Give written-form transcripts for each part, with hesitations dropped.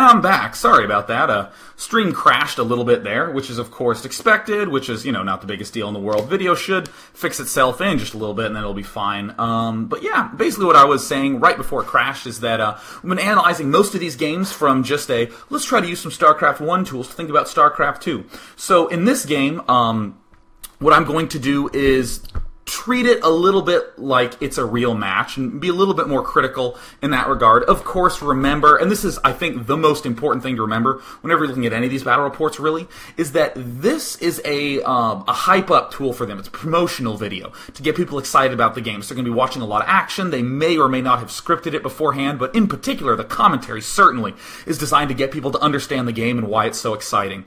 And I'm back. Sorry about that. Stream crashed a little bit there, which is of course expected, which is, not the biggest deal in the world. Video should fix itself in just a little bit and then it'll be fine. But yeah, basically what I was saying right before it crashed is that we've been analyzing most of these games from just let's try to use some StarCraft 1 tools to think about StarCraft 2. So in this game, what I'm going to do is treat it a little bit like it's a real match and be a little bit more critical in that regard. Of course, remember, and this is, I think, the most important thing to remember whenever you're looking at any of these battle reports, really, is that this is a hype-up tool for them. It's a promotional video to get people excited about the game. So they're going to be watching a lot of action. They may or may not have scripted it beforehand, but in particular, the commentary certainly is designed to get people to understand the game and why it's so exciting.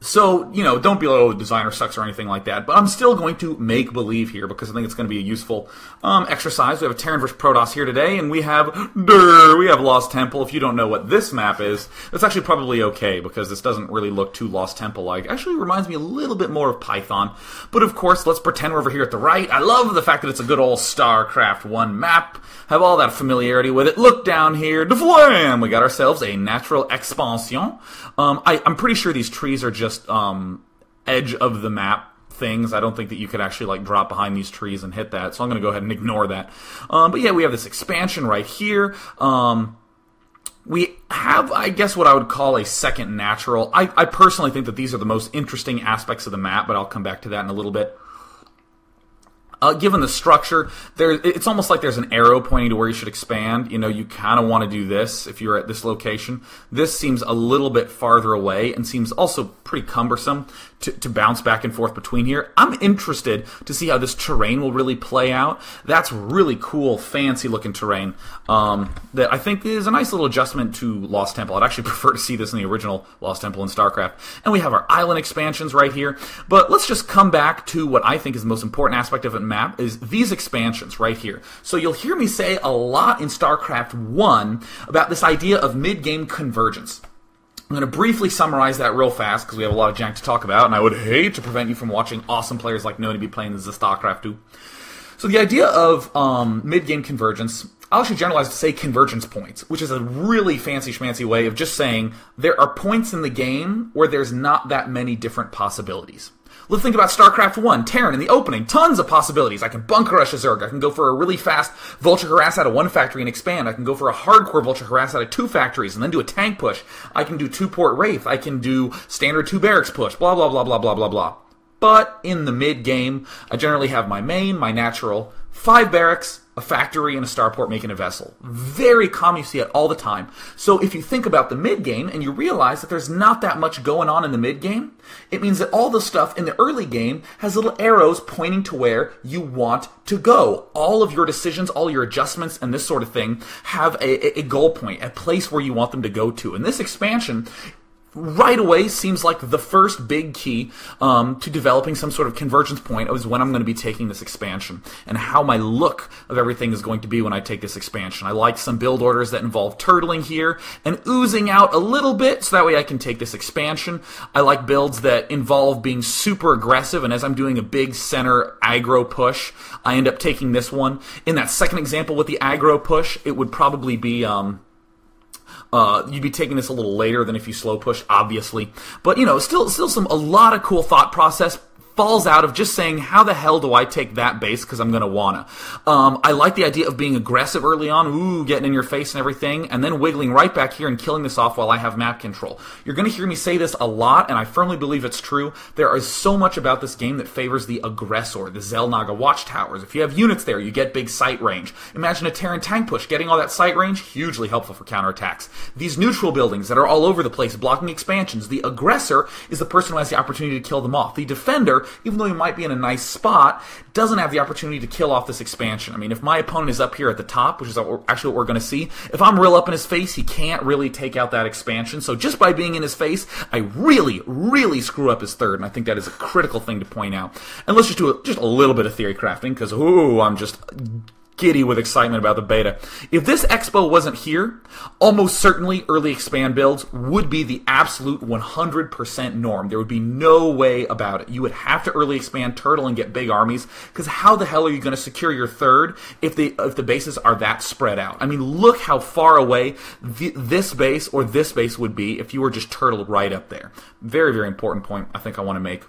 So, don't be like, oh, the designer sucks or anything like that, but I'm still going to make believe here because I think it's going to be a useful exercise. We have a Terran versus Protoss here today, and we have Lost Temple. If you don't know what this map is, it's actually probably okay because this doesn't really look too Lost Temple-like. Actually reminds me a little bit more of Python, but of course, let's pretend we're over here at the right. I love the fact that it's a good old StarCraft 1 map. Have all that familiarity with it. Look down here, deflam! We got ourselves a natural expansion. I'm pretty sure these trees are just edge of the map things. I don't think that you could actually drop behind these trees and hit that, so I'm going to go ahead and ignore that. But yeah, we have this expansion right here. We have, I guess, what I would call a second natural. I personally think that these are the most interesting aspects of the map, but I'll come back to that in a little bit. Given the structure, it's almost like there's an arrow pointing to where you should expand. You kind of want to do this if you're at this location. This seems a little bit farther away and seems also pretty cumbersome to bounce back and forth between here. I'm interested to see how this terrain will really play out. That's really cool, fancy-looking terrain that I think is a nice little adjustment to Lost Temple. I'd actually prefer to see this in the original Lost Temple in StarCraft. And we have our island expansions right here. But let's just come back to what I think is the most important aspect of it map is these expansions right here. So you'll hear me say a lot in StarCraft 1 about this idea of mid-game convergence. I'm going to briefly summarize that real fast because we have a lot of jank to talk about, and I would hate to prevent you from watching awesome players like Noni be playing the StarCraft 2. So the idea of mid-game convergence, I'll actually generalize to say convergence points, which is a really fancy schmancy way of just saying there are points in the game where there's not that many different possibilities. Let's think about StarCraft 1, Terran in the opening, tons of possibilities. I can bunker rush a Zerg, I can go for a really fast Vulture Harass out of one factory and expand, I can go for a hardcore Vulture Harass out of two factories and then do a tank push, I can do 2-port Wraith, I can do standard 2 barracks push, blah blah blah blah blah blah blah. But in the mid-game, I generally have my main, my natural, 5 barracks, a factory, and a starport making a vessel. Very common, you see it all the time. So if you think about the mid-game and you realize that there's not that much going on in the mid-game, it means that all the stuff in the early game has little arrows pointing to where you want to go. All of your decisions, all your adjustments, and this sort of thing have a goal point, a place where you want them to go to. And this expansion right away seems like the first big key to developing some sort of convergence point is when I'm going to be taking this expansion and how my look of everything is going to be when I take this expansion. I like some build orders that involve turtling here and oozing out a little bit so that way I can take this expansion. I like builds that involve being super aggressive, and as I'm doing a big center aggro push, I end up taking this one. In that second example with the aggro push, it would probably be you'd be taking this a little later than if you slow push, obviously. But, still a lot of cool thought process falls out of just saying, how the hell do I take that base because I'm going to wanna. I like the idea of being aggressive early on, getting in your face and everything, and then wiggling right back here and killing this off while I have map control. You're going to hear me say this a lot, and I firmly believe it's true. There is so much about this game that favors the aggressor, the Xel'Naga watchtowers. If you have units there, you get big sight range. Imagine a Terran tank push. Getting all that sight range, hugely helpful for counterattacks. These neutral buildings that are all over the place, blocking expansions. The aggressor is the person who has the opportunity to kill them off. The defender, even though he might be in a nice spot, doesn't have the opportunity to kill off this expansion. I mean, if my opponent is up here at the top, which is actually what we're going to see, if I'm real up in his face, he can't really take out that expansion. So just by being in his face, I really, really screw up his third, and I think that is a critical thing to point out. And let's just do just a little bit of theory crafting, because, I'm just giddy with excitement about the beta. If this expo wasn't here, almost certainly early expand builds would be the absolute 100% norm. There would be no way about it. You would have to early expand Turtle and get big armies, because how the hell are you going to secure your third if the bases are that spread out? I mean, look how far away this base or this base would be if you were just Turtle right up there. Very, very important point I think I want to make.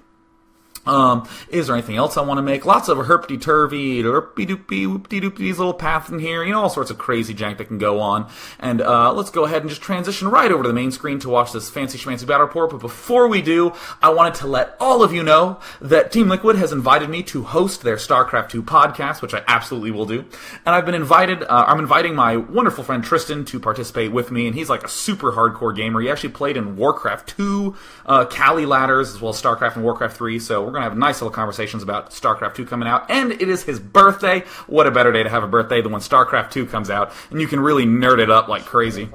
Is there anything else I want to make? Lots of herpy-turvy, derpy-doopy, whoopty-doopty's little paths in here, you know, all sorts of crazy jank that can go on. And let's go ahead and just transition right over to the main screen to watch this fancy schmancy battle report. But before we do, I wanted to let all of you know that Team Liquid has invited me to host their Starcraft 2 podcast, which I absolutely will do. And I've been invited, I'm inviting my wonderful friend Tristan to participate with me, and he's like a super hardcore gamer. He actually played in Warcraft 2, Kali ladders, as well as Starcraft and Warcraft 3, so we're going to have nice little conversations about StarCraft 2 coming out, and it is his birthday. What a better day to have a birthday than when StarCraft 2 comes out, and you can really nerd it up like crazy.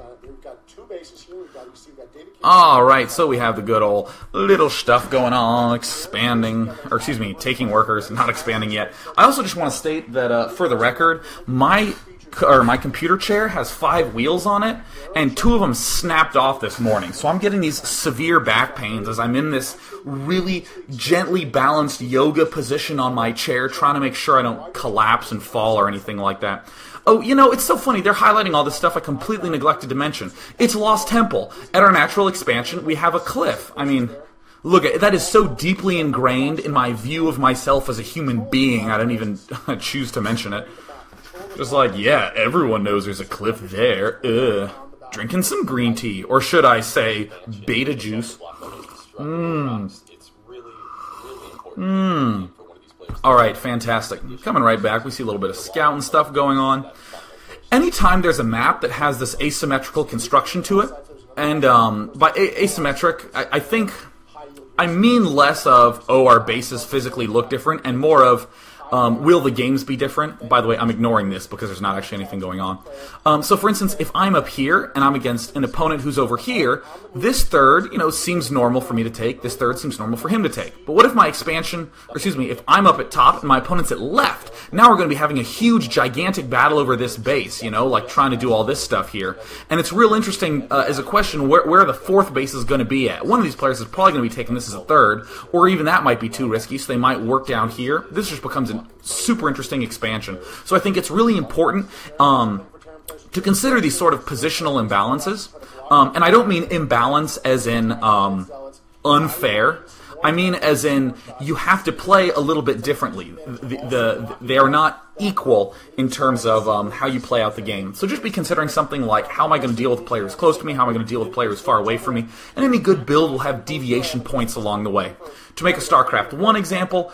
Alright, so we have the good old little stuff going on, expanding, or excuse me, taking workers, not expanding yet. I also just want to state that, for the record, my computer chair has 5 wheels on it, and 2 of them snapped off this morning. So I'm getting these severe back pains as I'm in this really gently balanced yoga position on my chair, trying to make sure I don't collapse and fall or anything like that. Oh, you know, it's so funny. They're highlighting all this stuff I completely neglected to mention. It's Lost Temple. At our natural expansion, we have a cliff. I mean, look, that is so deeply ingrained in my view of myself as a human being, I don't even choose to mention it. Just like, yeah, everyone knows there's a cliff there. Drinking some green tea. Or should I say, beta juice. Alright, fantastic. Coming right back, we see a little bit of scouting stuff going on. Anytime there's a map that has this asymmetrical construction to it, and by asymmetric, I think I mean less of, oh, our bases physically look different, and more of, will the games be different? By the way, I'm ignoring this because there's not actually anything going on. So for instance, if I'm up here and I'm against an opponent who's over here, this third, you know, seems normal for me to take. This third seems normal for him to take. But what if my expansion, or excuse me, if I'm up at top and my opponent's at left, now we're going to be having a huge, gigantic battle over this base, you know, like trying to do all this stuff here. And it's real interesting as a question where the fourth base is going to be at. One of these players is probably going to be taking this as a third, or even that might be too risky, so they might work down here. This just becomes an super interesting expansion. So I think it's really important to consider these sort of positional imbalances. And I don't mean imbalance as in unfair. I mean as in you have to play a little bit differently. They are not equal in terms of how you play out the game. So just be considering something like, how am I going to deal with players close to me? How am I going to deal with players far away from me? And any good build will have deviation points along the way. To make a StarCraft 1 example,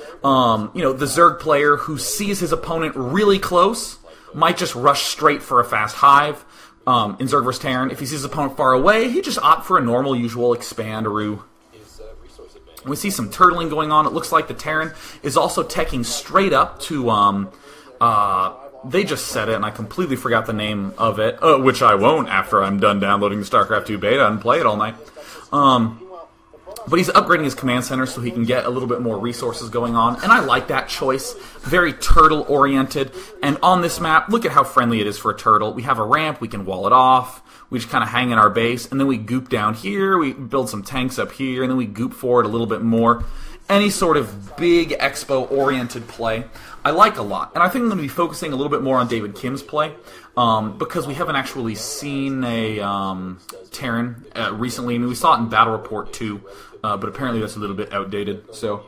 you know, the Zerg player who sees his opponent really close might just rush straight for a fast hive. In Zerg vs. Terran, if he sees his opponent far away, he just opt for a normal, usual expand-aroo. We see some turtling going on. It looks like the Terran is also teching straight up to, they just said it, and I completely forgot the name of it, which I won't after I'm done downloading the StarCraft 2 beta and play it all night. But he's upgrading his command center so he can get a little bit more resources going on, and I like that choice. Very turtle-oriented, and on this map, look at how friendly it is for a turtle. We have a ramp, we can wall it off, we just kind of hang in our base, and then we goop down here, we build some tanks up here, and then we goop forward a little bit more. Any sort of big expo-oriented play, I like a lot. And I think I'm going to be focusing a little bit more on David Kim's play, because we haven't actually seen a Terran recently. I mean, we saw it in Battle Report 2, but apparently that's a little bit outdated. So,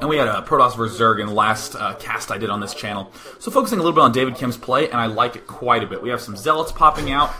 And we had Protoss vs. Zerg in the last cast I did on this channel. So focusing a little bit on David Kim's play, and I like it quite a bit. We have some Zealots popping out.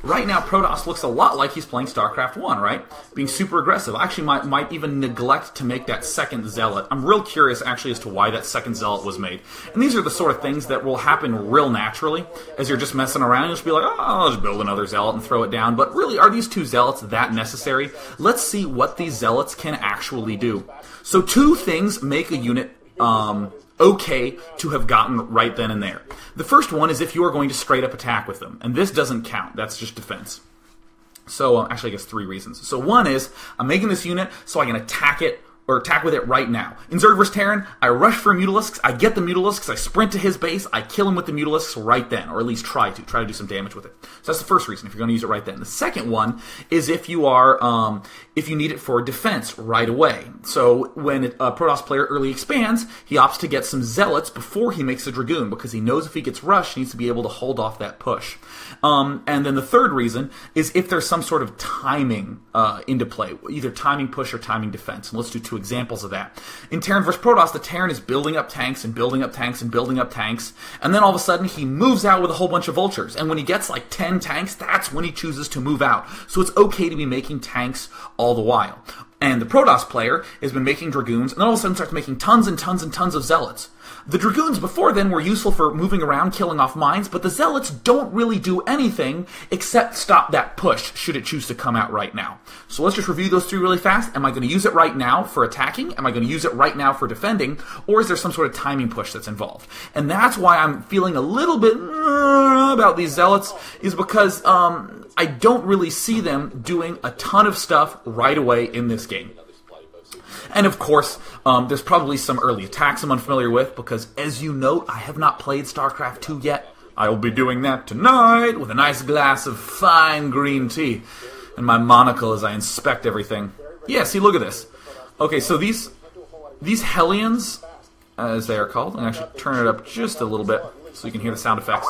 Right now, Protoss looks a lot like he's playing StarCraft 1, right? Being super aggressive. I actually might even neglect to make that second Zealot. I'm real curious, actually, as to why that second Zealot was made. And these are the sort of things that will happen real naturally, as you're just messing around. You'll just be like, oh, I'll just build another Zealot and throw it down. But really, are these two Zealots that necessary? Let's see what these Zealots can actually do. So 2 things make a unit okay to have gotten right then and there. The first one is if you are going to straight up attack with them, and this doesn't count. That's just defense. So, actually, I guess 3 reasons. So one is, I'm making this unit so I can attack it or attack with it right now. In Zerg vs. Terran, I rush for Mutalisks, I get the Mutalisks, I sprint to his base, I kill him with the Mutalisks right then, or at least try to do some damage with it. So that's the first reason, if you're going to use it right then. The second one is if you are, if you need it for defense right away. So when a Protoss player early expands, he opts to get some Zealots before he makes a Dragoon, because he knows if he gets rushed, he needs to be able to hold off that push. And then the third reason is if there's some sort of timing into play, either timing push or timing defense. And let's do two examples of that. In Terran vs. Protoss, the Terran is building up tanks and building up tanks and building up tanks, and then all of a sudden he moves out with a whole bunch of vultures. And when he gets like 10 tanks, that's when he chooses to move out. So it's okay to be making tanks all the while. And the Protoss player has been making Dragoons, and then all of a sudden starts making tons and tons and tons of Zealots. The Dragoons before then were useful for moving around, killing off mines, but the Zealots don't really do anything except stop that push, should it choose to come out right now. So let's just review those three really fast. Am I going to use it right now for attacking? Am I going to use it right now for defending? Or is there some sort of timing push that's involved? And that's why I'm feeling a little bit about these Zealots, is because I don't really see them doing a ton of stuff right away in this game. And of course, there's probably some early attacks I'm unfamiliar with, because as you note, I have not played StarCraft 2 yet. I will be doing that tonight with a nice glass of fine green tea and my monocle as I inspect everything. Yeah, see, look at this. Okay, so these Hellions, as they are called, and actually turn it up just a little bit so you can hear the sound effects.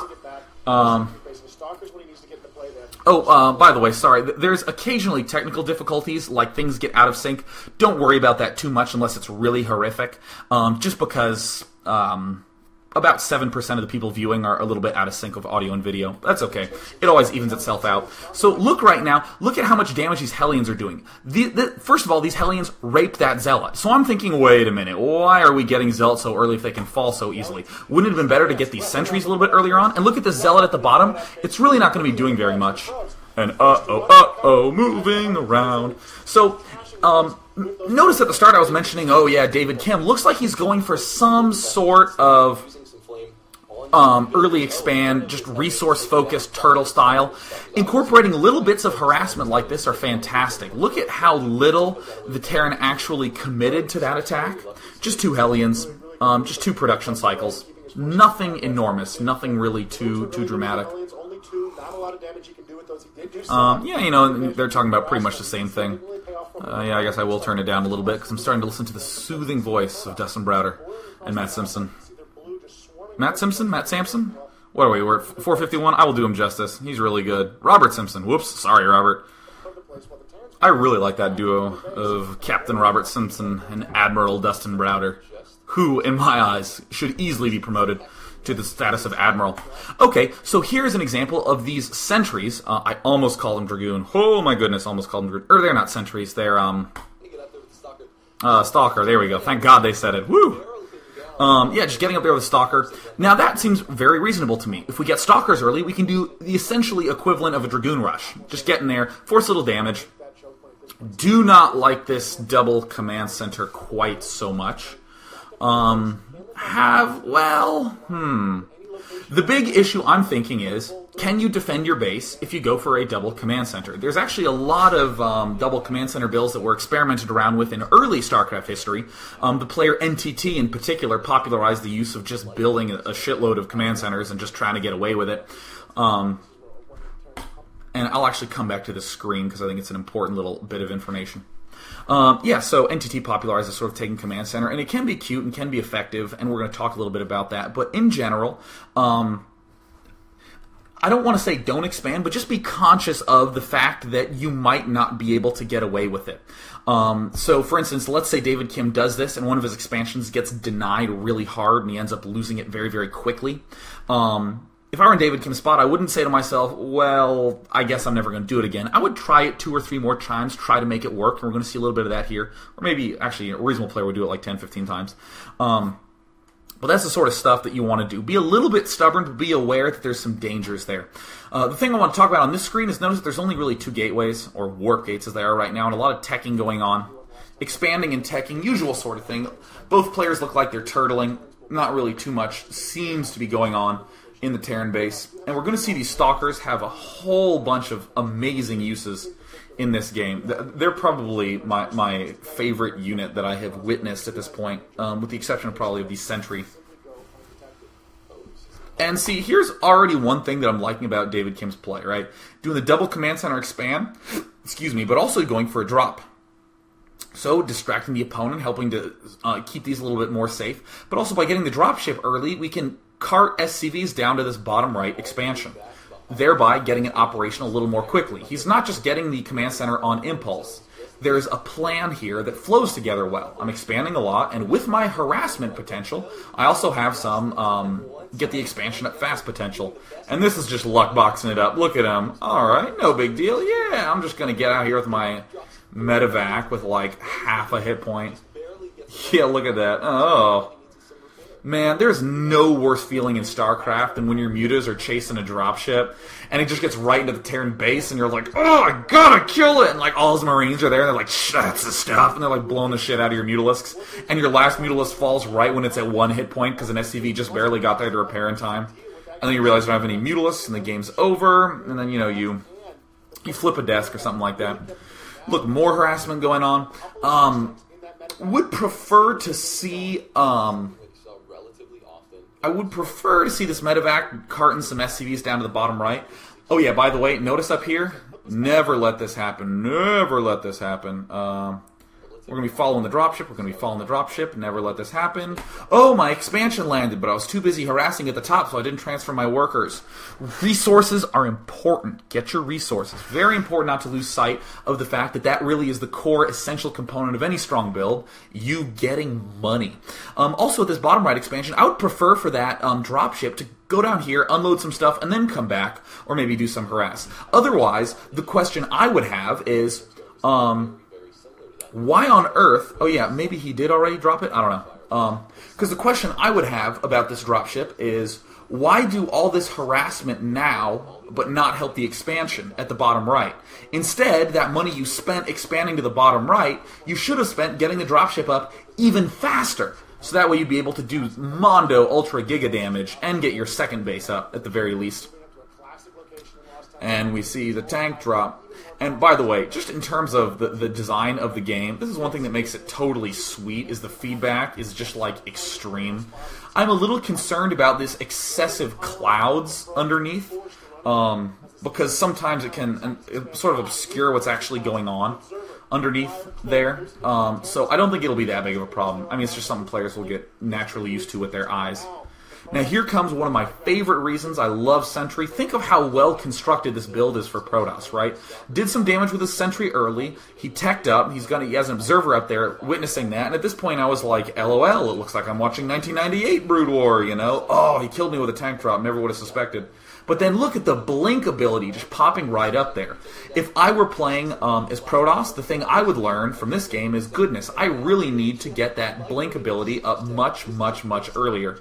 By the way, sorry, there's occasionally technical difficulties, like things get out of sync. Don't worry about that too much unless it's really horrific, just because about 7% of the people viewing are a little bit out of sync of audio and video. That's okay. It always evens itself out. So look right now, look at how much damage these Hellions are doing. First of all, these Hellions rape that Zealot. So I'm thinking, wait a minute, why are we getting Zealot so early if they can fall so easily? Wouldn't it have been better to get these sentries a little bit earlier on? And look at this Zealot at the bottom. It's really not going to be doing very much. And moving around. So, notice at the start I was mentioning, oh yeah, David Kim. Looks like he's going for some sort of early expand, just resource-focused turtle style. Incorporating little bits of harassment like this are fantastic. Look at how little the Terran actually committed to that attack. Just 2 Hellions, just 2 production cycles. Nothing enormous, nothing really too dramatic. Yeah, you know, they're talking about pretty much the same thing. Yeah, I guess I will turn it down a little bit, because I'm starting to listen to the soothing voice of Dustin Browder and Matt Simpson. Matt Simpson? Matt Sampson? What are we? We're at 451? I will do him justice. He's really good. Robert Simpson. Whoops. Sorry, Robert. I really like that duo of Captain Robert Simpson and Admiral Dustin Browder, who, in my eyes, should easily be promoted to the status of Admiral. Okay, so here's an example of these sentries. I almost called them Dragoon. Oh my goodness, almost called them Dragoon. Or they're not sentries, they're, Stalker. There we go. Thank God they said it. Woo! Yeah, just getting up there with a Stalker. Now that seems very reasonable to me. If we get Stalkers early, we can do the essentially equivalent of a Dragoon rush. Just get in there, force a little damage. Do not like this double command center quite so much. The big issue I'm thinking is, can you defend your base if you go for a double command center? There's actually a lot of double command center builds that were experimented around with in early StarCraft history. The player NTT in particular popularized the use of just building a shitload of command centers and just trying to get away with it. And I'll actually come back to the screen because I think it's an important little bit of information. Yeah, so NTT popularized this sort of taking command center, and it can be cute and can be effective, and we're going to talk a little bit about that. But in general, I don't want to say don't expand, but just be conscious of the fact that you might not be able to get away with it. So, for instance, let's say David Kim does this, and one of his expansions gets denied really hard, and he ends up losing it very, very quickly. If I were in David Kim's spot, I wouldn't say to myself, well, I guess I'm never going to do it again. I would try it 2 or 3 more times, try to make it work, and we're going to see a little bit of that here. Or maybe, actually, a reasonable player would do it like 10, 15 times. But that's the sort of stuff that you want to do. Be a little bit stubborn, but be aware that there's some dangers there. The thing I want to talk about on this screen is notice that there's only really 2 gateways, or warp gates as they are right now, and a lot of teching going on. Expanding and teching, usual sort of thing. Both players look like they're turtling. Not really too much seems to be going on. in the Terran base. And we're going to see these Stalkers have a whole bunch of amazing uses in this game. They're probably my favorite unit that I have witnessed at this point, with the exception of probably of the Sentry. And see, here's already one thing that I'm liking about David Kim's play, right? Doing the double command center expand, excuse me, but also going for a drop. So, distracting the opponent, helping to keep these a little bit more safe. But also, by getting the dropship early, we can cart SCVs down to this bottom right expansion, thereby getting it operational a little more quickly. He's not just getting the command center on impulse. There's a plan here that flows together well. I'm expanding a lot, and with my harassment potential, I also have some get the expansion up fast potential. And this is just luck boxing it up. Look at him. Alright, no big deal. Yeah, I'm just going to get out here with my medevac with like half a hit point. Yeah, look at that. Oh. Man, there's no worse feeling in StarCraft than when your mutas are chasing a dropship, and it just gets right into the Terran base, and you're like, oh, I gotta kill it! And like all his Marines are there, and they're like, that's the stuff, and they're like blowing the shit out of your Mutalisks, and your last Mutalisk falls right when it's at 1 hit point, because an SCV just barely got there to repair in time. And then you realize you don't have any Mutalisks, and the game's over, and then, you know, you flip a desk or something like that. Look, more harassment going on. Would prefer to see, I would prefer to see this medevac carting some SCVs down to the bottom right. Oh yeah, by the way, notice up here, never let this happen. Never let this happen. We're going to be following the dropship. We're going to be following the dropship. Never let this happen. Oh, my expansion landed, but I was too busy harassing at the top, so I didn't transfer my workers. Resources are important. Get your resources. Very important not to lose sight of the fact that that really is the core essential component of any strong build, you getting money. Also, at this bottom right expansion, I would prefer for that dropship to go down here, unload some stuff, and then come back, or maybe do some harass. Otherwise, the question I would have is, why on earth... Oh yeah, maybe he did already drop it? I don't know. Because the question I would have about this dropship is, why do all this harassment now, but not help the expansion at the bottom right? Instead, that money you spent expanding to the bottom right, you should have spent getting the dropship up even faster. So that way you'd be able to do Mondo Ultra Giga damage and get your second base up, at the very least. And we see the tank drop. And by the way, just in terms of the design of the game, this is one thing that makes it totally sweet, is the feedback is just like extreme. I'm a little concerned about this excessive clouds underneath, because sometimes it can sort of obscure what's actually going on underneath there. So I don't think it'll be that big of a problem. I mean, it's just something players will get naturally used to with their eyes. Now here comes one of my favorite reasons I love Sentry. Think of how well constructed this build is for Protoss, right? Did some damage with his Sentry early. He teched up. He has an observer up there witnessing that. And at this point I was like, LOL, it looks like I'm watching 1998 Brood War, you know? Oh, he killed me with a tank drop. Never would have suspected. But then look at the blink ability just popping right up there. If I were playing as Protoss, the thing I would learn from this game is, goodness, I really need to get that blink ability up much, much, much earlier.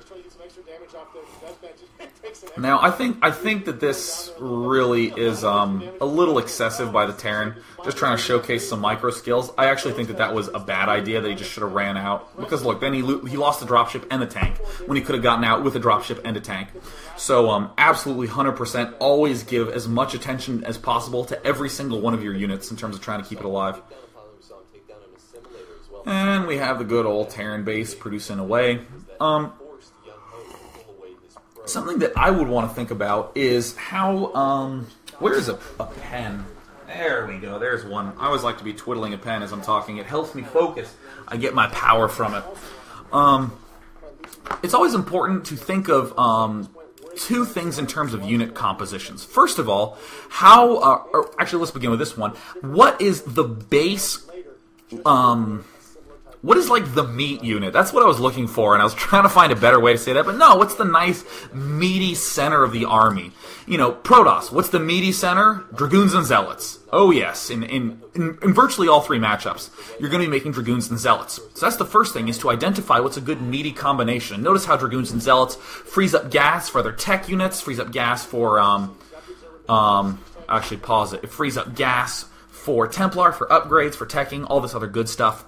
Now, I think that this really is a little excessive by the Terran, just trying to showcase some micro skills. I actually think that that was a bad idea, that he just should have ran out. Because, look, then he lost the dropship and the tank, when he could have gotten out with a dropship and a tank. So, absolutely 100% always give as much attention as possible to every single one of your units in terms of trying to keep it alive. And we have the good old Terran base producing away. Something that I would want to think about is how, where's a pen? There we go, there's one. I always like to be twiddling a pen as I'm talking. It helps me focus. I get my power from it. It's always important to think of two things in terms of unit compositions. First of all, actually let's begin with this one. What is the base, what is, like, the meat unit? That's what I was looking for, and I was trying to find a better way to say that. But no, what's the nice, meaty center of the army? You know, Protoss, what's the meaty center? Dragoons and Zealots. Oh, yes, in virtually all three matchups, you're going to be making Dragoons and Zealots. So that's the first thing, is to identify what's a good meaty combination. Notice how Dragoons and Zealots frees up gas for their tech units, frees up gas for, actually, pause it. It frees up gas for Templar, for upgrades, for teching, all this other good stuff.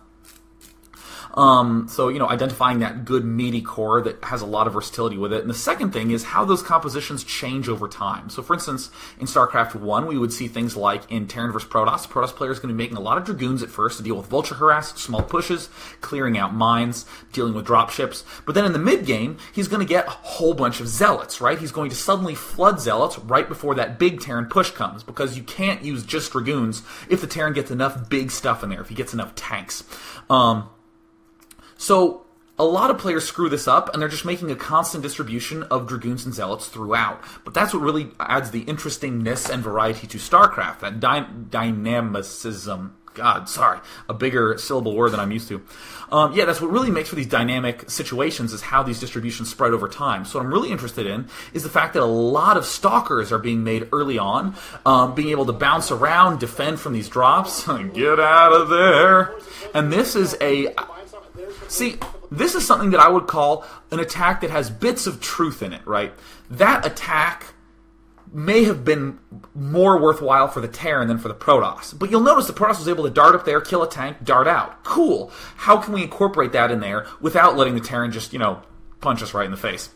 So, identifying that good meaty core that has a lot of versatility with it. And the second thing is how those compositions change over time. So, for instance, in Starcraft 1, we would see things like in Terran vs. Protoss. Protoss players going to be making a lot of Dragoons at first to deal with vulture harass, small pushes, clearing out mines, dealing with dropships. But then in the mid-game, he's going to get a whole bunch of Zealots, right? He's going to suddenly flood Zealots right before that big Terran push comes, because you can't use just Dragoons if the Terran gets enough big stuff in there, if he gets enough tanks. So a lot of players screw this up, and they're just making a constant distribution of Dragoons and Zealots throughout. But that's what really adds the interestingness and variety to StarCraft, that dynamicism. God, sorry, a bigger syllable word than I'm used to. Yeah, that's what really makes for these dynamic situations, is how these distributions spread over time. So what I'm really interested in is the fact that a lot of Stalkers are being made early on, being able to bounce around, defend from these drops. Get out of there. And this is this is something that I would call an attack that has bits of truth in it, right? That attack may have been more worthwhile for the Terran than for the Protoss. But you'll notice the Protoss was able to dart up there, kill a tank, dart out. Cool. How can we incorporate that in there without letting the Terran just, punch us right in the face?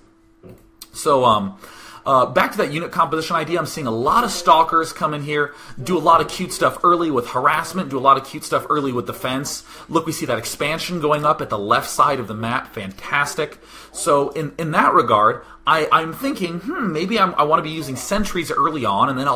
So, back to that unit composition idea, I'm seeing a lot of Stalkers come in here, do a lot of cute stuff early with harassment, do a lot of cute stuff early with defense. Look, we see that expansion going up at the left side of the map. Fantastic. So in that regard, I'm thinking, maybe I want to be using sentries early on, and then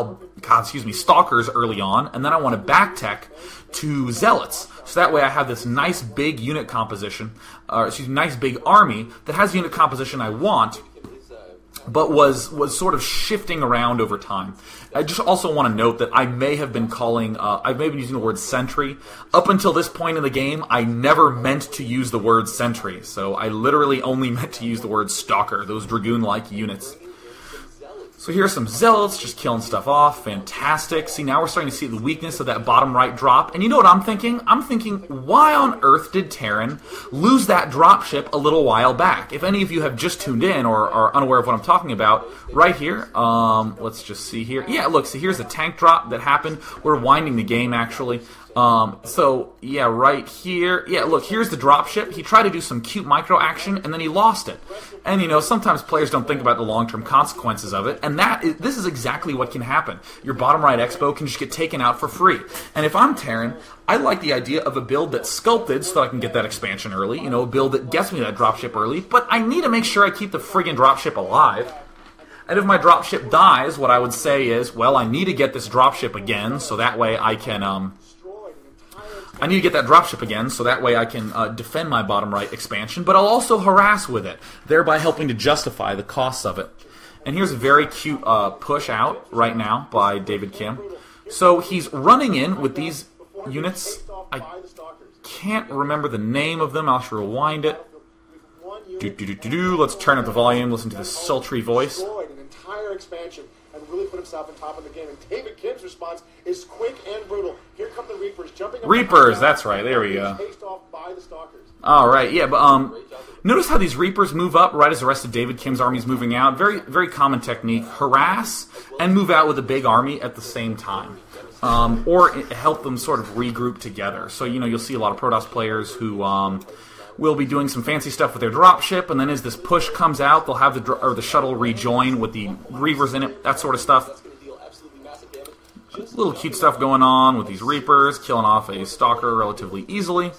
Stalkers early on, and then I want to back tech to Zealots. So that way I have this nice big unit composition, nice big army that has the unit composition I want, but was sort of shifting around over time. I just also want to note that I may have been using the word sentry. Up until this point in the game, I never meant to use the word sentry, so I literally only meant to use the word stalker, those Dragoon-like units. So here's some Zealots just killing stuff off. Fantastic. See, now we're starting to see the weakness of that bottom right drop. And you know what I'm thinking? I'm thinking, why on earth did Terran lose that dropship a little while back? If any of you have just tuned in or are unaware of what I'm talking about, right here, let's just see here. Yeah, look, see, here's a tank drop that happened. We're winding the game, actually. So, yeah, right here. Yeah, look, here's the dropship. He tried to do some cute micro action, and then he lost it. And, sometimes players don't think about the long-term consequences of it, and this is exactly what can happen. Your bottom right expo can just get taken out for free. And if I'm Terran, I like the idea of a build that's sculpted so that I can get that expansion early, a build that gets me that dropship early, but I need to make sure I keep the friggin' dropship alive. And if my dropship dies, what I would say is, well, I need to get this dropship again, so that way I can, I need to get that dropship again, so that way I can defend my bottom right expansion, but I'll also harass with it, thereby helping to justify the costs of it. And here's a very cute push out right now by David Kim. So he's running in with these units. I can't remember the name of them. I'll have to rewind it. Let's turn up the volume, listen to this sultry voice. Expansion and really put himself on top of the game. And David Kim's response is quick and brutal. Here come the Reapers jumping up. Reapers, that's right. There we go. Chased off by the Stalkers. All right, yeah, but notice how these Reapers move up right as the rest of David Kim's army is moving out. Very, very common technique. Harass and move out with a big army at the same time. Or help them sort of regroup together. So, you'll see a lot of Protoss players who will be doing some fancy stuff with their dropship, and then as this push comes out, they'll have the shuttle rejoin with the Reavers in it, that sort of stuff. Little cute stuff going on with these Reapers, killing off a Stalker relatively easily.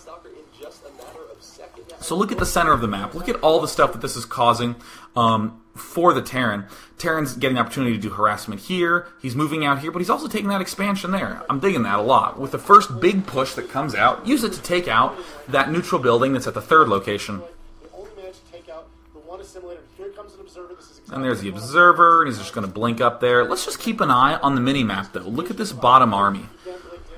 So look at the center of the map. Look at all the stuff that this is causing for the Terran. Terran's getting the opportunity to do harassment here. He's moving out here, but he's also taking that expansion there. I'm digging that a lot. With the first big push that comes out, use it to take out that neutral building that's at the third location. And there's the observer, and he's just going to blink up there. Let's just keep an eye on the mini-map, though. Look at this bottom army.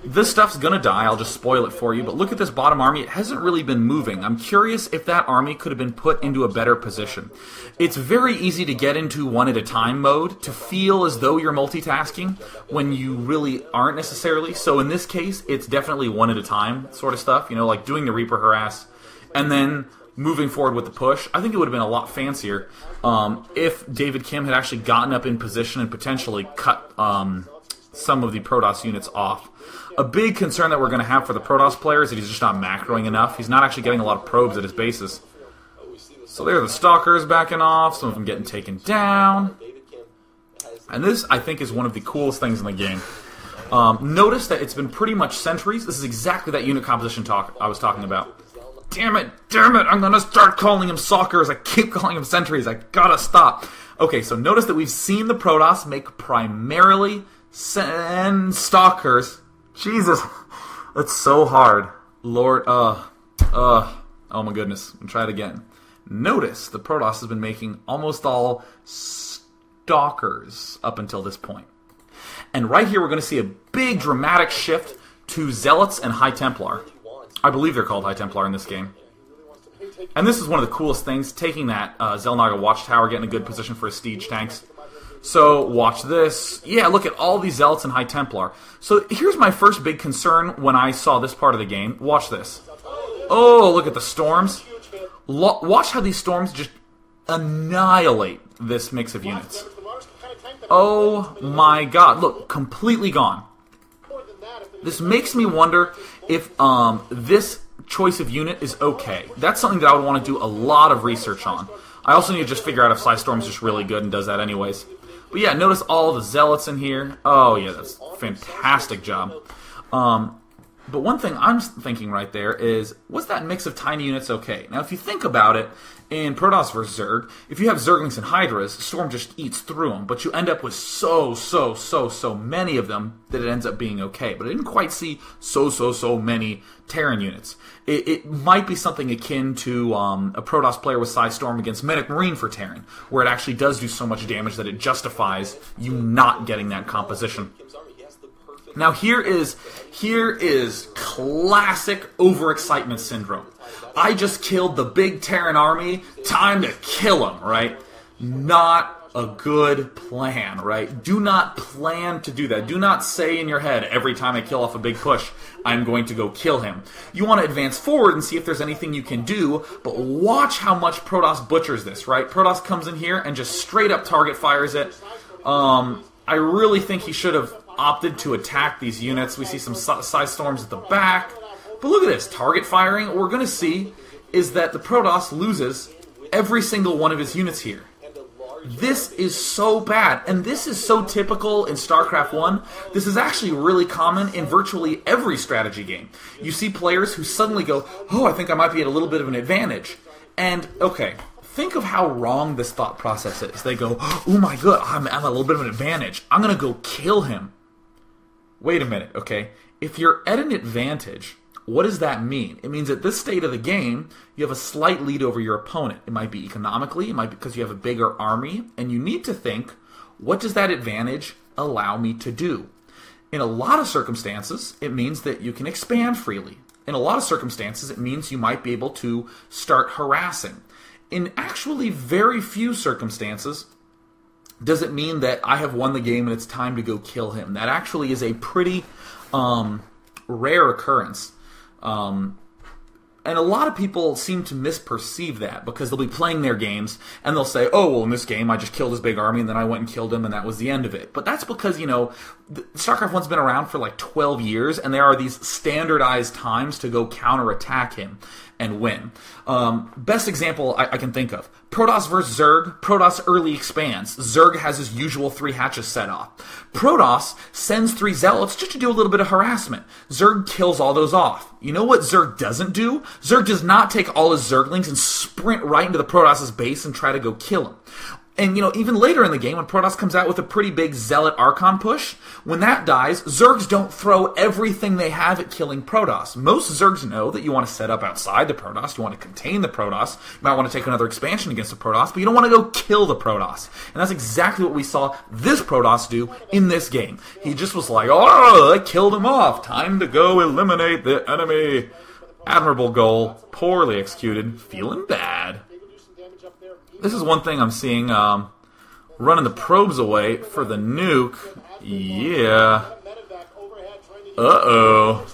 This stuff's going to die. I'll just spoil it for you. But look at this bottom army. It hasn't really been moving. I'm curious if that army could have been put into a better position. It's very easy to get into one-at-a-time mode, to feel as though you're multitasking when you really aren't necessarily. So in this case, it's definitely one-at-a-time sort of stuff. Like doing the Reaper harass and then moving forward with the push. I think it would have been a lot fancier if David Kim had actually gotten up in position and potentially cut some of the Protoss units off. A big concern that we're going to have for the Protoss player is that he's just not macroing enough. He's not actually getting a lot of probes at his bases. So there are the Stalkers backing off, some of them getting taken down. And this, I think, is one of the coolest things in the game. Notice that it's been pretty much sentries. This is exactly that unit composition I was talking about. Damn it, I'm going to start calling him Stalkers. I keep calling him sentries. I gotta stop. Okay, so notice that we've seen the Protoss make primarily Stalkers. Jesus, that's so hard. Lord, oh my goodness. I'll try it again. Notice the Protoss has been making almost all Stalkers up until this point. And right here we're going to see a big dramatic shift to Zealots and High Templar. I believe they're called High Templar in this game. And this is one of the coolest things, taking that Xel'Naga Watchtower, getting a good position for his Siege tanks. So, watch this. Yeah, look at all these Zealots and High Templar. So, here's my first big concern when I saw this part of the game. Watch this. Oh, look at the storms. Watch how these storms just annihilate this mix of units. Oh my god. Look, completely gone. This makes me wonder if this choice of unit is okay. That's something that I would want to do a lot of research on. I also need to just figure out if Psystorm's just really good and does that anyways. But yeah, notice all the Zealots in here. Oh yeah, that's a fantastic job. But one thing I'm thinking right there is, was that mix of tiny units okay? Now if you think about it, in Protoss vs. Zerg, if you have Zerglings and Hydras, Storm just eats through them, but you end up with so many of them that it ends up being okay. But I didn't quite see so many Terran units. It might be something akin to a Protoss player with Psystorm against Medic Marine for Terran, where it actually does do so much damage that it justifies you not getting that composition. Now here is classic overexcitement syndrome. I just killed the big Terran army, time to kill him, right? Not a good plan, right? Do not plan to do that. Do not say in your head, every time I kill off a big push, I'm going to go kill him. You want to advance forward and see if there's anything you can do, but watch how much Protoss butchers this, right? Protoss comes in here and just straight up target fires it. I really think he should have opted to attack these units. We see some Psystorms at the back. But look at this, target firing. What we're going to see is that the Protoss loses every single one of his units here. This is so bad, and this is so typical in StarCraft 1. This is actually really common in virtually every strategy game. You see players who suddenly go, oh, I think I might be at a little bit of an advantage. And, okay, think of how wrong this thought process is. They go, oh my god, I'm at a little bit of an advantage. I'm going to go kill him. Wait a minute, okay? If you're at an advantage, what does that mean? It means at this state of the game, you have a slight lead over your opponent. It might be economically, it might be because you have a bigger army, and you need to think, what does that advantage allow me to do? In a lot of circumstances, it means that you can expand freely. In a lot of circumstances, it means you might be able to start harassing. In actually very few circumstances, does it mean that I have won the game and it's time to go kill him. That actually is a pretty rare occurrence. And a lot of people seem to misperceive that because they'll be playing their games and they'll say, oh, well, in this game I just killed his big army and then I went and killed him and that was the end of it. But that's because, you know, StarCraft 1's been around for like 12 years and there are these standardized times to go counterattack him and win. Best example I can think of. Protoss vs. Zerg. Protoss early expands. Zerg has his usual 3 hatches set off. Protoss sends 3 Zealots just to do a little bit of harassment. Zerg kills all those off. You know what Zerg doesn't do? Zerg does not take all his Zerglings and sprint right into the Protoss' base and try to go kill him. And, you know, even later in the game, when Protoss comes out with a pretty big Zealot Archon push, when that dies, Zergs don't throw everything they have at killing Protoss. Most Zergs know that you want to set up outside the Protoss, you want to contain the Protoss, you might want to take another expansion against the Protoss, but you don't want to go kill the Protoss. And that's exactly what we saw this Protoss do in this game. He just was like, oh, I killed him off, time to go eliminate the enemy. Admirable goal, poorly executed, feeling bad. This is one thing I'm seeing, running the probes away for the nuke. Yeah. Uh-oh.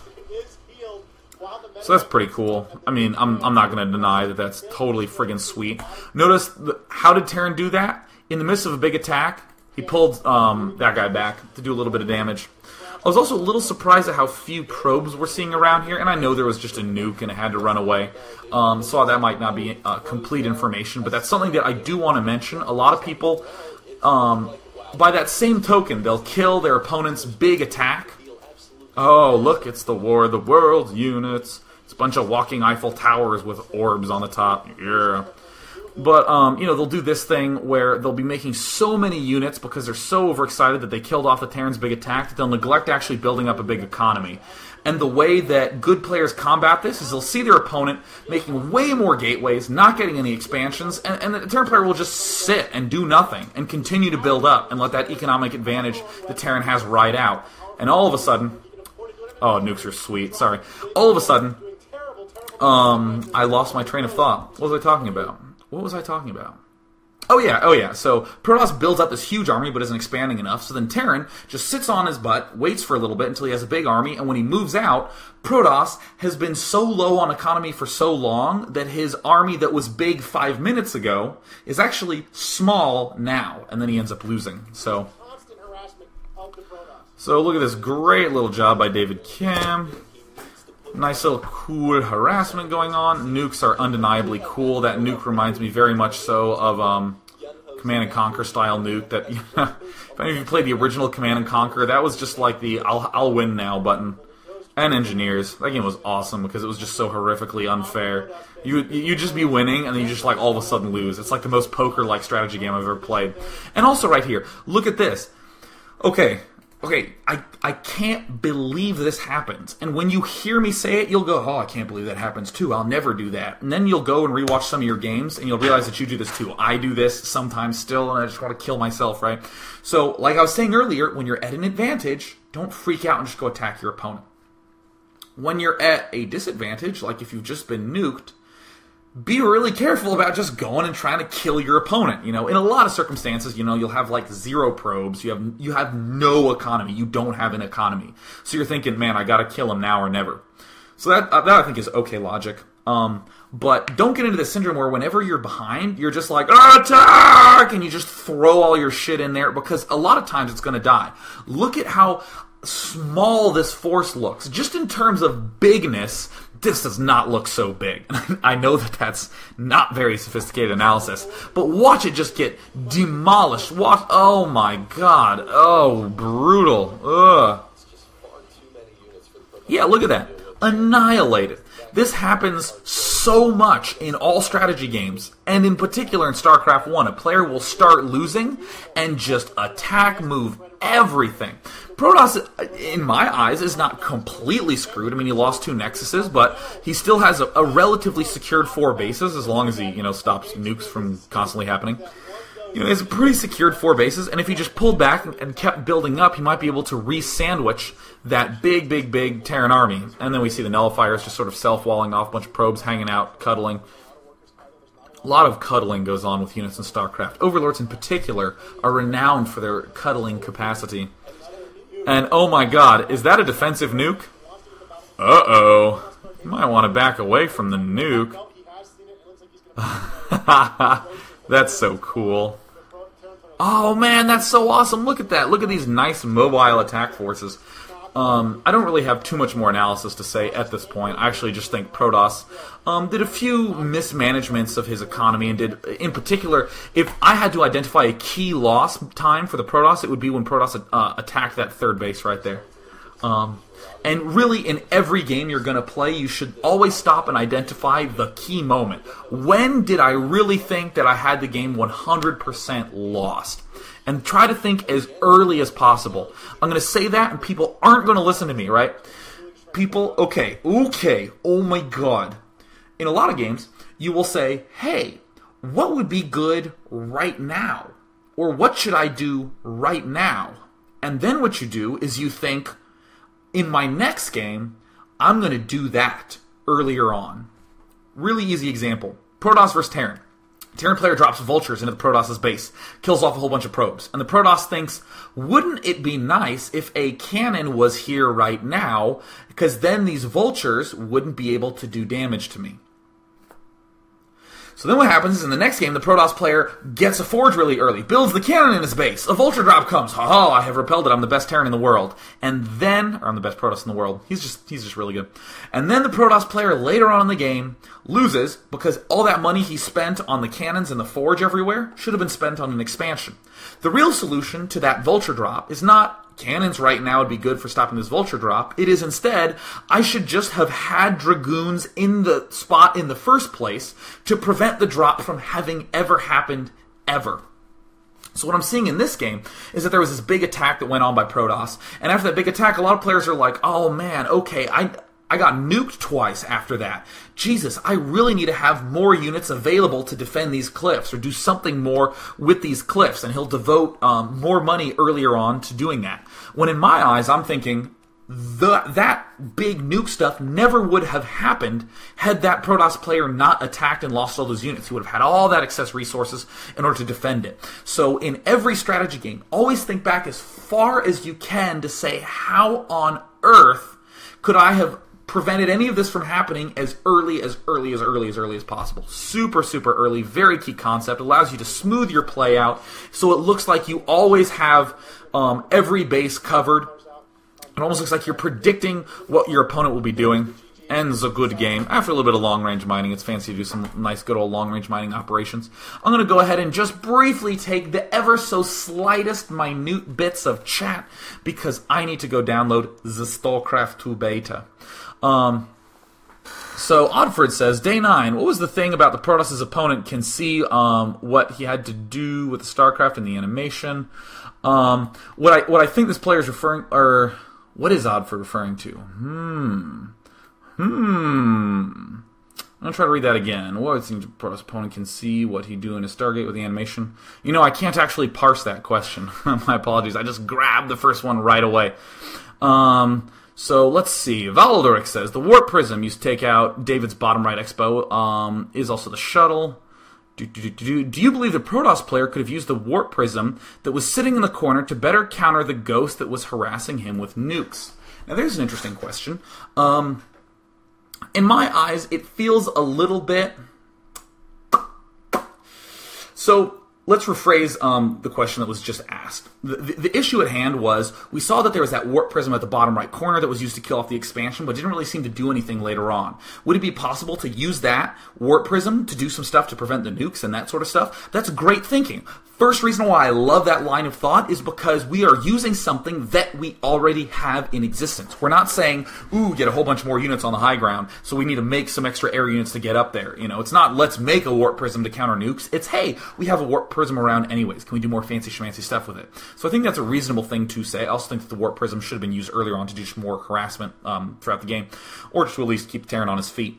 So that's pretty cool. I mean, I'm not going to deny that that's totally friggin' sweet. Notice, how did Terran do that? In the midst of a big attack, He pulled that guy back to do a little bit of damage. I was also a little surprised at how few probes we're seeing around here, and I know there was just a nuke and it had to run away, so that might not be complete information, but that's something that I do want to mention. A lot of people, by that same token, they'll kill their opponent's big attack. Oh, look, it's the War of the Worlds units. It's a bunch of walking Eiffel Towers with orbs on the top. Yeah. But, they'll do this thing where they'll be making so many units because they're so overexcited that they killed off the Terran's big attack that they'll neglect actually building up a big economy. And the way that good players combat this is they'll see their opponent making way more gateways, not getting any expansions, and the Terran player will just sit and do nothing and continue to build up and let that economic advantage the Terran has ride out. And all of a sudden... Oh, nukes are sweet. Sorry. All of a sudden, I lost my train of thought. What was I talking about? Oh yeah. So Protoss builds up this huge army but isn't expanding enough, so then Terran just sits on his butt, waits for a little bit until he has a big army, and when he moves out, Protoss has been so low on economy for so long that his army that was big 5 minutes ago is actually small now, and then he ends up losing. So look at this great little job by David Kim. Nice little cool harassment going on. Nukes are undeniably cool. That nuke reminds me very much so of Command and Conquer style nuke. That if any of you played the original Command and Conquer, that was just like the I'll win now button. And Engineers. That game was awesome because it was just so horrifically unfair. You just be winning and then you just like all of a sudden lose. It's like the most poker-like strategy game I've ever played. And also right here, look at this. Okay, I can't believe this happens. And when you hear me say it, you'll go, oh, I can't believe that happens too. I'll never do that. And then you'll go and rewatch some of your games, and you'll realize that you do this too. I do this sometimes still, and I just want to kill myself, right? So, like I was saying earlier, when you're at an advantage, don't freak out and just go attack your opponent. When you're at a disadvantage, like if you've just been nuked, be really careful about just going and trying to kill your opponent. In a lot of circumstances, you'll have like 0 probes. You have no economy. You don't have an economy. So you're thinking, man, I gotta kill him now or never. So that I think is okay logic. But don't get into this syndrome where whenever you're behind, you're just like, attack! And you just throw all your shit in there because a lot of times it's gonna die. Look at how small this force looks. Just in terms of bigness, this does not look so big. I know that that's not very sophisticated analysis, but watch it just get demolished. Watch, oh my god, oh, brutal. Ugh. Yeah, look at that. Annihilated. This happens so much in all strategy games, and in particular in Starcraft 1. A player will start losing and just attack, move everything. Protoss, in my eyes, is not completely screwed. I mean, he lost 2 Nexuses, but he still has a relatively secured 4 bases, as long as he, stops nukes from constantly happening. He has a pretty secured 4 bases, and if he just pulled back and kept building up, he might be able to re-sandwich that big Terran army. And then we see the nullifiers just sort of self-walling off, a bunch of probes hanging out, cuddling. A lot of cuddling goes on with units in StarCraft. Overlords in particular are renowned for their cuddling capacity. And oh my god, is that a defensive nuke? Uh-oh. You might want to back away from the nuke. That's so cool. Oh man, that's so awesome. Look at that. Look at these nice mobile attack forces. I don't really have too much more analysis to say at this point. I actually just think Protoss did a few mismanagements of his economy and did, in particular, if I had to identify a key loss time for the Protoss, it would be when Protoss attacked that 3rd base right there. And really, in every game you're going to play, you should always stop and identify the key moment. When did I really think that I had the game 100% lost? And try to think as early as possible. I'm going to say that, and people aren't going to listen to me, right? People, okay, oh my god. In a lot of games, you will say, hey, what would be good right now? Or what should I do right now? And then what you do is you think, in my next game, I'm going to do that earlier on. Really easy example. Protoss versus Terran. Terran player drops vultures into the Protoss's base, kills off a whole bunch of probes, and the Protoss thinks, wouldn't it be nice if a cannon was here right now, because then these vultures wouldn't be able to do damage to me. So then what happens is in the next game, the Protoss player gets a forge really early, builds the cannon in his base, a Vulture drop comes, haha, I have repelled it, I'm the best Terran in the world. And then, or I'm the best Protoss in the world, he's just really good. And then the Protoss player later on in the game loses because all that money he spent on the cannons and the forge everywhere should have been spent on an expansion. The real solution to that Vulture drop is not cannons right now would be good for stopping this Vulture drop. It is instead, I should just have had Dragoons in the spot in the first place to prevent the drop from having ever happened, ever. So what I'm seeing in this game is that there was this big attack that went on by Protoss, and after that big attack, a lot of players are like, oh man, okay, I got nuked twice after that. Jesus, I really need to have more units available to defend these cliffs or do something more with these cliffs. And he'll devote more money earlier on to doing that. When in my eyes, I'm thinking that big nuke stuff never would have happened had that Protoss player not attacked and lost all those units. He would have had all that excess resources in order to defend it. So in every strategy game, always think back as far as you can to say, how on earth could I have prevented any of this from happening as early as possible. Super, super early. Very key concept. Allows you to smooth your play out so it looks like you always have every base covered. It almost looks like you're predicting what your opponent will be doing. Ends a good game. After a little bit of long-range mining, it's fancy to do some nice good old long-range mining operations. I'm going to go ahead and just briefly take the ever so slightest minute bits of chat because I need to go download the Starcraft 2 beta. So Oddford says, Day 9, what was the thing about the Protoss' opponent can see what he had to do with the Starcraft and the animation? What I think this player is referring, or what is Oddford referring to? I'm going to try to read that again. What was the Protoss opponent can see what he do in his Stargate with the animation? You know, I can't actually parse that question. My apologies. I just grabbed the first one right away. So let's see. Valdoric says, the Warp Prism used to take out David's bottom right expo is also the shuttle. Do you believe the Protoss player could have used the Warp Prism that was sitting in the corner to better counter the ghost that was harassing him with nukes? Now there's an interesting question. In my eyes, it feels a little bit... So let's rephrase the question that was just asked. The issue at hand was, we saw that there was that Warp Prism at the bottom right corner that was used to kill off the expansion, but didn't really seem to do anything later on. Would it be possible to use that Warp Prism to do some stuff to prevent the nukes and that sort of stuff? That's great thinking. First reason why I love that line of thought is because we are using something that we already have in existence. We're not saying, ooh, get a whole bunch more units on the high ground, so we need to make some extra air units to get up there. You know, it's not, let's make a Warp Prism to counter nukes. It's, hey, we have a Warp Prism around anyways. Can we do more fancy schmancy stuff with it? So I think that's a reasonable thing to say. I also think that the Warp Prism should have been used earlier on to do some more harassment throughout the game, or just to at least keep Terran on his feet.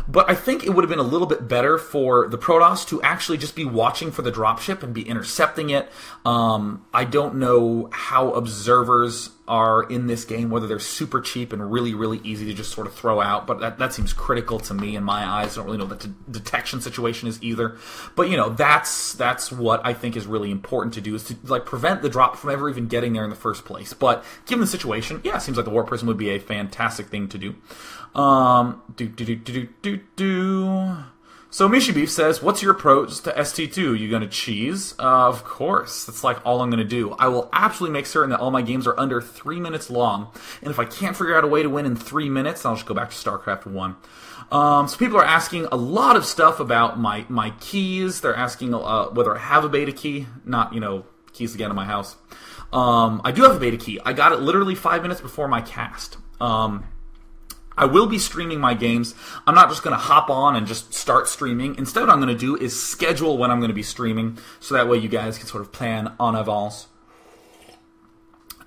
But I think it would have been a little bit better for the Protoss to actually just be watching for the dropship and be intercepting it. I don't know how observers are in this game, whether they're super cheap and really, really easy to just sort of throw out, but that seems critical to me in my eyes. I don't really know what the detection situation is either. But, you know, that's what I think is really important to do, is to, like, prevent the drop from ever even getting there in the first place. But given the situation, yeah, it seems like the Warp Prism would be a fantastic thing to do. So Mishibeef says, what's your approach to ST2? You gonna cheese? Of course. That's like all I'm gonna do. I will absolutely make certain that all my games are under 3 minutes long. And if I can't figure out a way to win in 3 minutes, I'll just go back to StarCraft 1. So people are asking a lot of stuff about my keys. They're asking whether I have a beta key. Not, you know, keys to get into my house. I do have a beta key. I got it literally 5 minutes before my cast. I will be streaming my games. I'm not just going to hop on and just start streaming. Instead, what I'm going to do is schedule when I'm going to be streaming, so that way you guys can sort of plan en avance.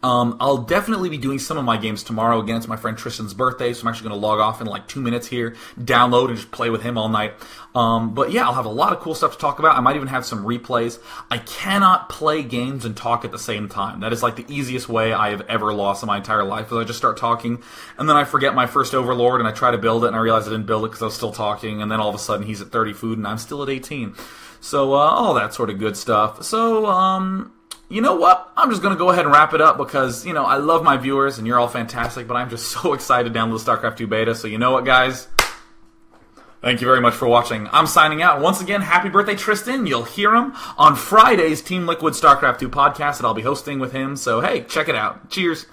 I'll definitely be doing some of my games tomorrow. Again, it's my friend Tristan's birthday, so I'm actually going to log off in like 2 minutes here, download, and just play with him all night. But yeah, I'll have a lot of cool stuff to talk about. I might even have some replays. I cannot play games and talk at the same time. That is like the easiest way I have ever lost in my entire life, is I just start talking, and then I forget my first Overlord, and I try to build it, and I realize I didn't build it because I was still talking, and then all of a sudden he's at 30 food, and I'm still at 18. So, all that sort of good stuff. So, you know what? I'm just going to go ahead and wrap it up because, you know, I love my viewers and you're all fantastic, but I'm just so excited to download the StarCraft 2 beta. So you know what, guys? Thank you very much for watching. I'm signing out. Once again, happy birthday, Tristan. You'll hear him on Friday's Team Liquid StarCraft 2 podcast that I'll be hosting with him. So, hey, check it out. Cheers.